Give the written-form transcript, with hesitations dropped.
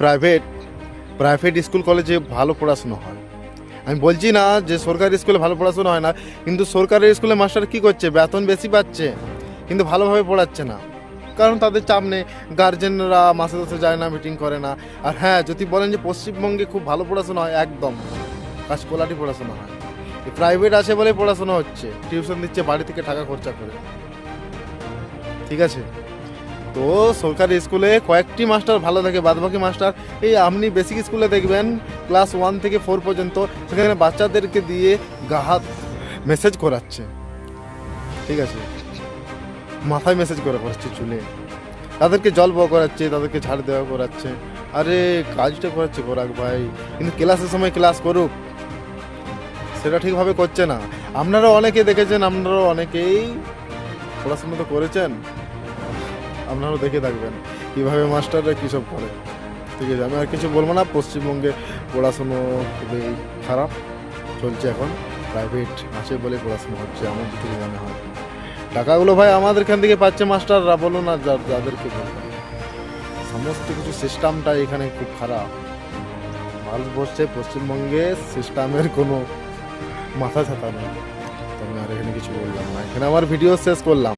Private private school কলেজে ভালো পড়াশুনো হয়। আমি বলছি না যে সরকারি স্কুলে ভালো পড়াশোনা হয় না, কিন্তু সরকারি স্কুলে মাস্টার কী করছে, বেতন বেশি পাচ্ছে কিন্তু ভালোভাবে পড়াচ্ছে না, কারণ তাদের চাপ নেই। গার্জেনরা মাসে মাসে যায় না, মিটিং করে না। আর হ্যাঁ, যদি বলেন যে পশ্চিমবঙ্গে খুব ভালো পড়াশোনা হয়, একদম কাঁচকোলাটি পড়াশোনা হয়। প্রাইভেট আছে বলে পড়াশোনা হচ্ছে, টিউশন দিচ্ছে বাড়ি থেকে টাকা খরচা করে, ঠিক আছে। তো সরকারি স্কুলে কয়েকটি মাস্টার ভালো থাকে, বাদবাকি মাস্টার এই আপনি বেসিক স্কুলে দেখবেন ক্লাস 1 থেকে 4 পর্যন্ত সেখানে বাচ্চাদেরকে দিয়ে গাহাত মেসেজ করাচ্ছে, ঠিক আছে, মাথায় মেসেজ করাচ্ছে, চুলে তাদেরকে জল বওয়া করাচ্ছে, তাদেরকে ঝাড় দেওয়া করাচ্ছে। আরে কাজটা করাচ্ছে করাক ভাই, কিন্তু ক্লাসের সময় ক্লাস করুক, সেটা ঠিকভাবে করছে না। আপনারা অনেকে দেখেছেন, আপনারা অনেকেই পড়াশোনা তো করেছেন, আপনারাও দেখে থাকবেন কীভাবে মাস্টাররা কী সব করে, ঠিক আছে। আমি আর কিছু বলবো না। পশ্চিমবঙ্গে পড়াশুনো খুবই খারাপ চলছে এখন, প্রাইভেট আছে বলে পড়াশুনো হচ্ছে, আমার দিকে মনে হয়। টাকাগুলো ভাই আমাদের এখান থেকে পাচ্ছে মাস্টাররা, বলুন না যাদেরকে বলবেন। সমস্ত কিছু সিস্টেমটা এখানে খুব খারাপ। ভারতবর্ষে পশ্চিমবঙ্গে সিস্টেমের কোনো মাথা ছাতা নেই। তো আমি আর এখানে কিছু বললাম না, এখানে আমার ভিডিও শেষ করলাম।